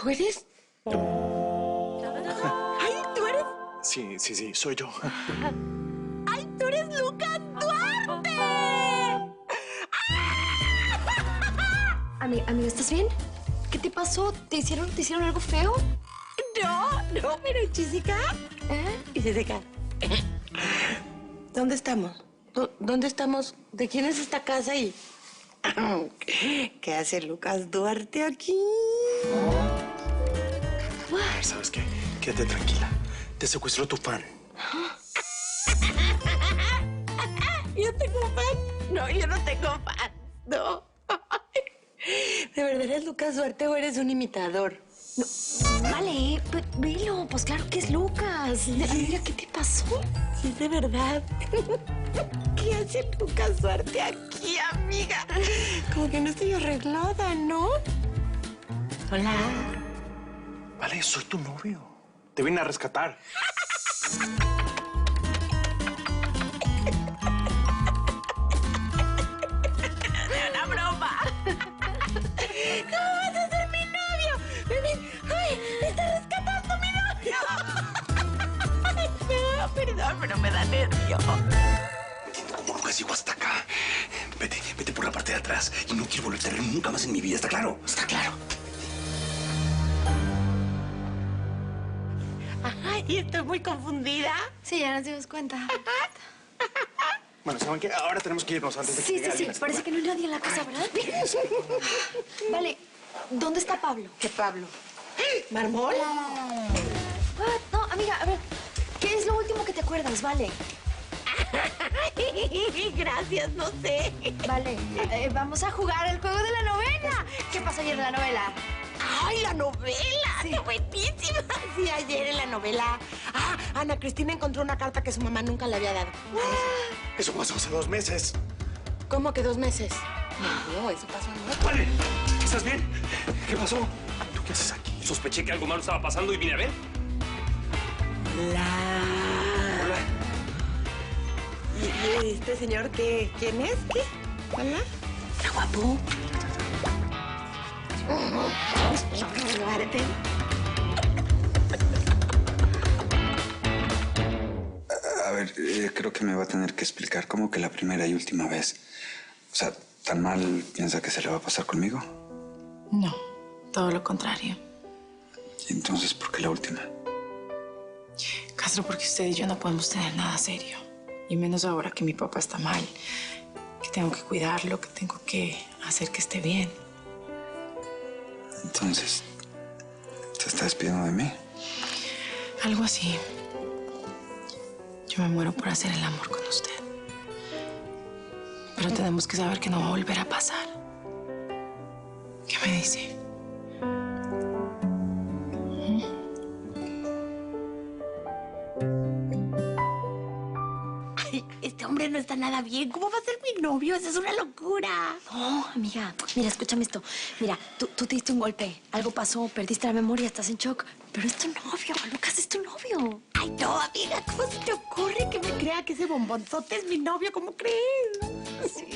¿Tú eres? ¡Ay, tú eres! Sí, soy yo. ¡Ay, tú eres Lucas Duarte! Amiga, ¿estás bien? ¿Qué te pasó? ¿Te hicieron algo feo? No, pero Jessica. Jessica. ¿Dónde estamos? ¿Dónde estamos? ¿De quién es esta casa y qué hace Lucas Duarte aquí? A ver, ¿sabes qué? Quédate tranquila. Te secuestró tu fan. ¿Yo tengo fan? No, yo no tengo fan. No. ¿De verdad eres Lucas Duarte o eres un imitador? No, vale, velo. Pues claro que es Lucas. Amiga, ¿qué te pasó? Sí, de verdad. ¿Qué hace Lucas Duarte aquí, amiga? Como que no estoy arreglada, ¿no? Hola. Vale, soy tu novio. Te vine a rescatar. ¡Una broma! ¿Cómo vas a ser mi novio? ¡Ven! ¡Ay! ¡Me está rescatando mi novio! Ay, no, perdón, pero me da nervio. ¿Cómo Lucas llegó hasta acá? Vete por la parte de atrás y no quiero volverte a ver nunca más en mi vida, ¿está claro? Está claro. Ay, estoy muy confundida. Sí, ya nos dimos cuenta. Bueno, ¿saben qué? Ahora tenemos que irnos antes de que llegue alguien. Parece que no hay nadie en la casa, ¿verdad? Vale, ¿dónde está Pablo? ¿Qué Pablo? ¿Mármol? No, amiga, a ver, ¿qué es lo último que te acuerdas? Vale. Gracias, no sé. Vale, vamos a jugar el juego de la novela. ¿Qué pasó ayer en la novela? ¡Ay, la novela! Sí. ¡Qué buenísima! Sí, ayer en la novela. Ana Cristina encontró una carta que su mamá nunca le había dado. Eso pasó hace 2 meses. ¿Cómo que 2 meses? No, eso pasó no. Vale, ¿estás bien? ¿Qué pasó? ¿Tú qué haces aquí? Sospeché que algo malo estaba pasando y vine a ver. Hola. ¿Y este señor qué? ¿Quién es? ¿Qué? Hola. Está guapo. A ver, creo que me va a tener que explicar cómo que la primera y última vez. O sea, ¿tan mal piensa que se le va a pasar conmigo? No, todo lo contrario. ¿Y entonces por qué la última? Castro, porque usted y yo no podemos tener nada serio. Y menos ahora que mi papá está mal. Que tengo que cuidarlo, que tengo que hacer que esté bien. Entonces, ¿se está despidiendo de mí? Algo así. Yo me muero por hacer el amor con usted. Pero tenemos que saber que no va a volver a pasar. ¿Qué me dice? Ay, este hombre no está nada bien. ¿Cómo va a ser mi novio? Eso es una locura. No, amiga, mira, escúchame esto. Mira, tú te diste un golpe, algo pasó, perdiste la memoria, estás en shock. Pero es tu novio, Lucas es tu novio. Ay, no, amiga, ¿cómo se te ocurre que me crea que ese bombonzote es mi novio? ¿Cómo crees?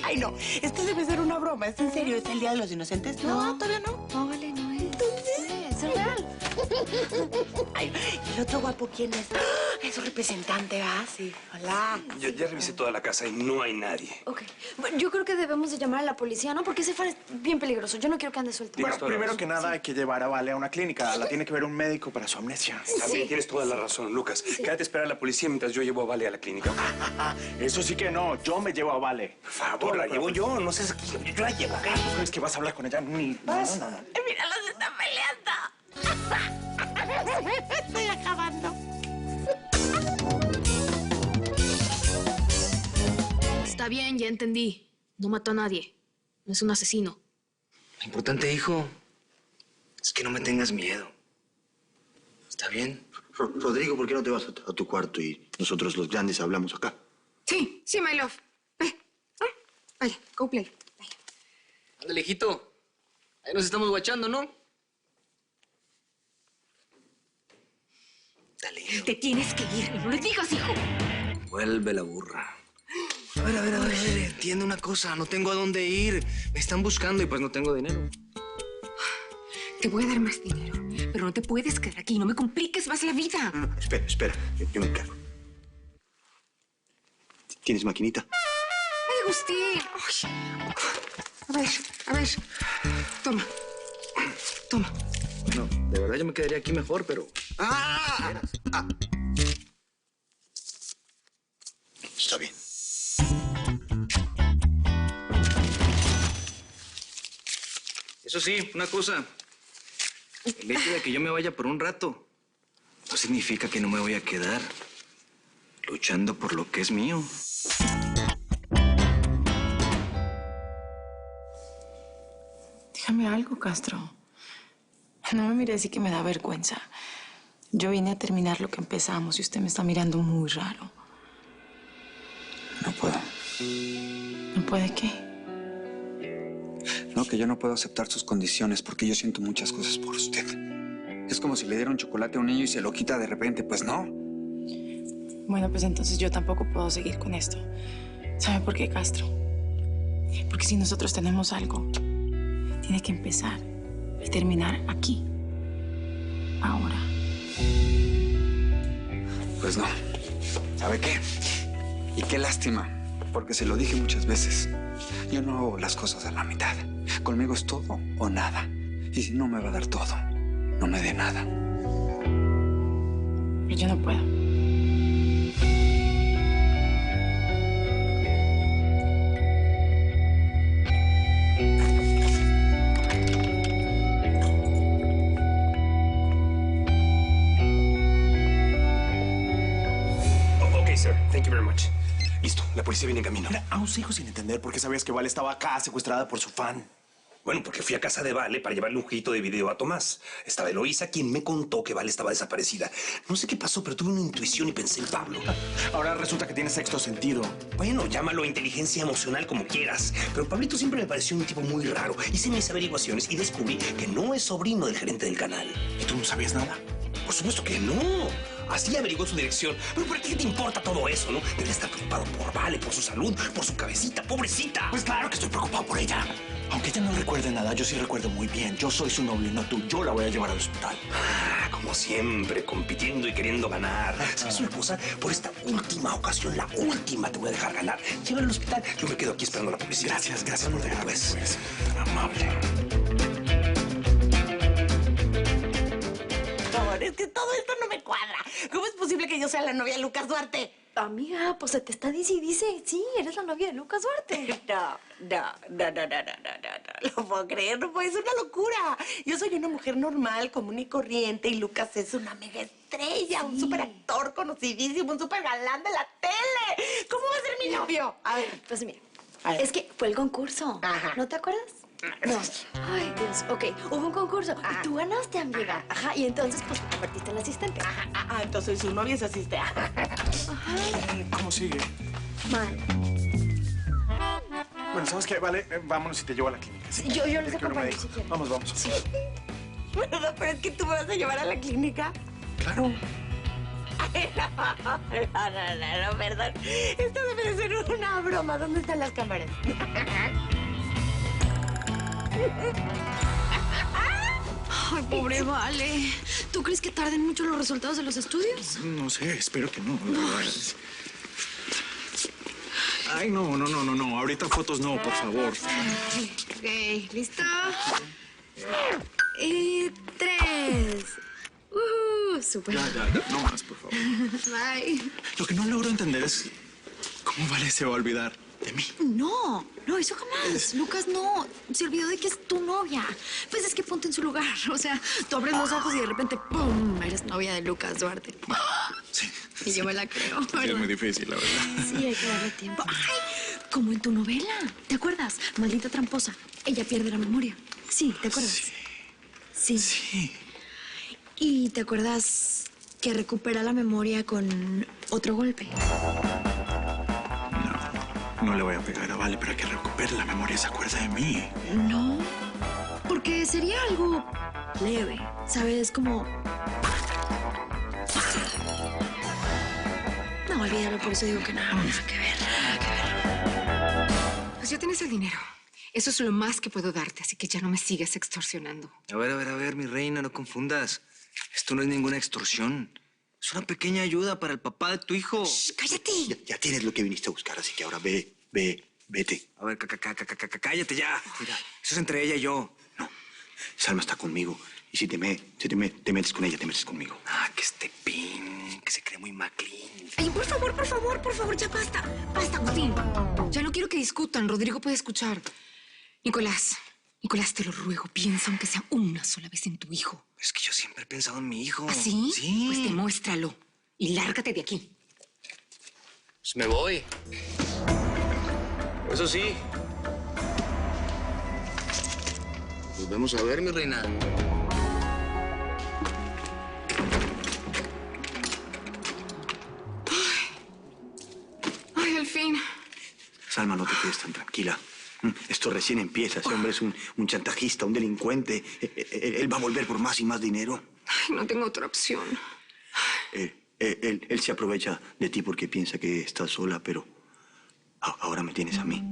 Ay, no, esto debe ser una broma. ¿Es en serio? ¿Es el Día de los Inocentes? No, todavía no. No, vale, no es. ¿Es real? Ay, ¿y el otro guapo quién es? Es su representante, ¿va? Sí. Hola. Yo ya revisé toda la casa y no hay nadie. Ok. Bueno, yo creo que debemos de llamar a la policía, ¿no? Porque ese far es bien peligroso. Yo no quiero que ande suelto. Bueno, primero que nada hay que llevar a Vale a una clínica. La tiene que ver un médico para su amnesia. También tienes toda la razón, Lucas. Quédate a esperar a la policía mientras yo llevo a Vale a la clínica. Eso sí que no. Yo me llevo a Vale. Por favor, la llevo yo. No seas... Yo la llevo. ¿Tú crees que vas a hablar con ella? Ni... No. Mira, los están peleando. Estoy acabando. Está bien, ya entendí. No mató a nadie. No es un asesino. Lo importante, hijo, es que no me tengas miedo. ¿Está bien? Rodrigo, ¿por qué no te vas a tu cuarto y nosotros los grandes hablamos acá? Sí, my love. Vaya, go play. Ándale, hijito. Ahí nos estamos guachando, ¿no? Dale, hijo. Te tienes que ir. No le digas, hijo. Vuelve la burra. A ver, entiende una cosa. No tengo a dónde ir. Me están buscando y pues no tengo dinero. Te voy a dar más dinero, pero no te puedes quedar aquí. No me compliques más la vida. No, espera. Yo me encargo. ¿Tienes maquinita? Ay, Agustín. Ay. A ver. Toma. Bueno, de verdad yo me quedaría aquí mejor, pero... Está bien. Eso sí, una cosa. El hecho de que yo me vaya por un rato no significa que no me voy a quedar luchando por lo que es mío. Dígame algo, Castro. No me mire así que me da vergüenza. Yo vine a terminar lo que empezamos y usted me está mirando muy raro. No puedo. ¿No puede qué? No, que yo no puedo aceptar sus condiciones porque yo siento muchas cosas por usted. Es como si le diera un chocolate a un niño y se lo quita de repente. Pues no. Bueno, pues entonces yo tampoco puedo seguir con esto. ¿Sabe por qué, Castro? Porque si nosotros tenemos algo, tiene que empezar y terminar aquí. Ahora. Pues no. ¿Sabe qué? Y qué lástima, porque se lo dije muchas veces. Yo no hago las cosas a la mitad. Conmigo es todo o nada. Y si no me va a dar todo, no me dé nada. Pero yo no puedo. Ok, sir. Thank you very much. Listo, la policía viene en camino. Mira, aún sigo sin entender por qué sabías que Vale estaba acá secuestrada por su fan. Bueno, porque fui a casa de Vale para llevarle un jueguito de video a Tomás. Estaba Eloísa, quien me contó que Vale estaba desaparecida. No sé qué pasó, pero tuve una intuición y pensé en Pablo. Ahora resulta que tiene sexto sentido. Bueno, llámalo inteligencia emocional como quieras. Pero Pablito siempre me pareció un tipo muy raro. Hice mis averiguaciones y descubrí que no es sobrino del gerente del canal. ¿Y tú no sabías nada? Por supuesto que no. Así averiguó su dirección. Pero ¿por qué te importa todo eso, no? Debería estar preocupado por Vale, por su salud, por su cabecita, pobrecita. Pues claro que estoy preocupado por ella. Aunque ella no recuerde nada, yo sí recuerdo muy bien. Yo soy su novio y no tú. Yo la voy a llevar al hospital. Como siempre, compitiendo y queriendo ganar. ¿Sabes una cosa? Por esta última ocasión, la última, te voy a dejar ganar. Llévala al hospital. Yo me quedo aquí esperando a la policía. Gracias por dejarme. Pues, tan amable. Amor, es que todo esto no me cuadra. ¿Cómo es posible que yo sea la novia de Lucas Duarte? Amiga, pues se te está dice y dice. Sí, eres la novia de Lucas Duarte. No lo puedo creer, no puede ser una locura. Yo soy una mujer normal, común y corriente, y Lucas es una mega estrella, un super actor conocidísimo, un super galán de la tele. ¿Cómo va a ser mi novio? A ver, pues mira, es que fue el concurso. Ajá. ¿No te acuerdas? No. Ay, Dios. Ok, hubo un concurso y tú ganaste, amiga. Ajá, y entonces pues te convertiste en la asistente. Entonces su novia es asistente. ¿Cómo sigue? Mal. Bueno, ¿sabes qué? Vale, vámonos y te llevo a la clínica. ¿Sí? Yo les Quiero acompaño médico. si quieren. Vamos. Sí. Bueno, pero es que tú me vas a llevar a la clínica. Claro. Ay, no, perdón. Esto debe de ser una broma. ¿Dónde están las cámaras? Ay, pobre Vale. ¿Tú crees que tarden mucho los resultados de los estudios? No sé, espero que no. La verdad. Ay, no. Ahorita fotos no, por favor. Ok, ¿lista? 3. Súper. Ya. No más, por favor. Bye. Lo que no logro entender es cómo Vale se va a olvidar de mí. No, eso jamás. Lucas no. Se olvidó de que es tu novia. Pues es que ponte en su lugar. O sea, tú abres los ojos y de repente, ¡pum! Eres novia de Lucas Duarte. Sí. Y yo me la creo. Sí, es muy difícil, la verdad. Sí, hay que darle tiempo. Ay, como en tu novela. ¿Te acuerdas? Maldita tramposa. Ella pierde la memoria. Sí, ¿te acuerdas? Sí. ¿Y te acuerdas que recupera la memoria con otro golpe? No le voy a pegar a Vale para que recupere la memoria y se acuerde de mí. No, porque sería algo leve, ¿sabes? Como... No, olvídalo, por eso digo que nada que ver. Pues ya tienes el dinero. Eso es lo más que puedo darte, así que ya no me sigas extorsionando. A ver, mi reina, no confundas. Esto no es ninguna extorsión. Es una pequeña ayuda para el papá de tu hijo. Shh, ¡cállate! Ya tienes lo que viniste a buscar, así que ahora vete. A ver, cállate ya. Mira, eso es entre ella y yo. No, Salma está conmigo. Y si te metes con ella, te metes conmigo. Ah, que este pin, que se cree muy McLean. Ay, por favor, ya basta. Basta, Agustín. Ya no quiero que discutan. Rodrigo puede escuchar. Nicolás, te lo ruego, piensa aunque sea una sola vez en tu hijo. Es que yo siempre he pensado en mi hijo. ¿Ah, sí? Sí. Pues demuéstralo y lárgate de aquí. Pues me voy. Eso sí. Nos vemos a ver, mi reina. Ay, al fin. Salma, no te quedes tan tranquila. Esto recién empieza. Ese hombre es un chantajista, un delincuente. Él va a volver por más y más dinero. Ay, no tengo otra opción. Él se aprovecha de ti porque piensa que estás sola, pero ahora me tienes a mí.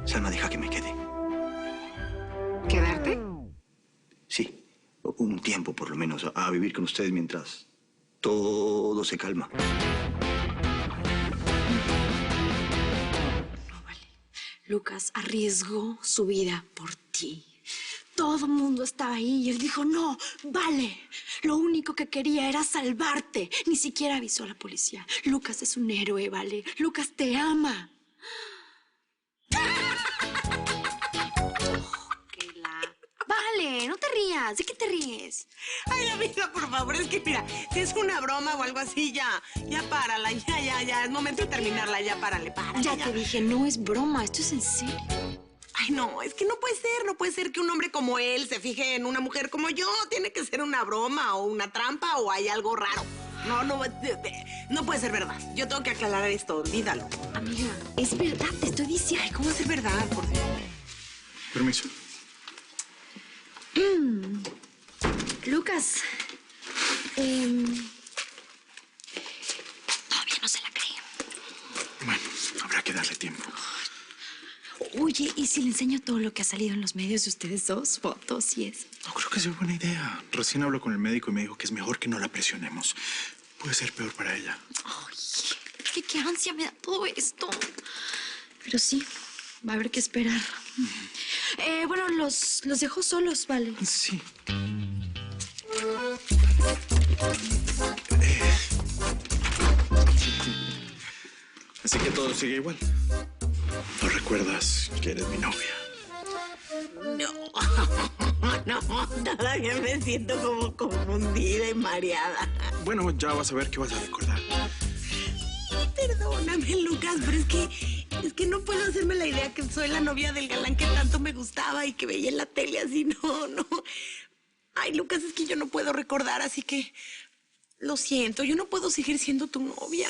Salma, deja que me quede. ¿Quedarte? Sí, un tiempo por lo menos, a vivir con ustedes mientras todo se calma. Lucas arriesgó su vida por ti. Todo el mundo estaba ahí y él dijo, no, vale. Lo único que quería era salvarte. Ni siquiera avisó a la policía. Lucas es un héroe, Vale. Lucas te ama. Vale, no te rías. ¿De qué te ríes? Ay, amiga, por favor, es que mira, si es una broma o algo así, ya párala, ya. Es momento de terminarla, ya párale. Ya te dije, no es broma, esto es en serio. Ay, no, es que no puede ser que un hombre como él se fije en una mujer como yo. Tiene que ser una broma o una trampa o hay algo raro. No puede ser verdad. Yo tengo que aclarar esto, olvídalo. Amiga, es verdad, te estoy diciendo. Ay, ¿cómo va a ser verdad, por Dios? Permiso. Lucas, todavía no se la cree. Bueno, habrá que darle tiempo. Oye, ¿y si le enseño todo lo que ha salido en los medios de ustedes dos? Fotos y eso. No creo que sea buena idea. Recién habló con el médico y me dijo que es mejor que no la presionemos. Puede ser peor para ella. Ay, qué ansia me da todo esto. Pero sí, va a haber que esperar. Bueno, los dejo solos, ¿vale? Sí. Así que todo sigue igual. ¿No recuerdas que eres mi novia? No, todavía me siento como confundida y mareada. Bueno, ya vas a ver que vas a recordar. Perdóname, Lucas, pero es que no puedo hacerme la idea que soy la novia del galán que tanto me gustaba y que veía en la tele así, no. Ay, Lucas, es que yo no puedo recordar, así que lo siento, yo no puedo seguir siendo tu novia.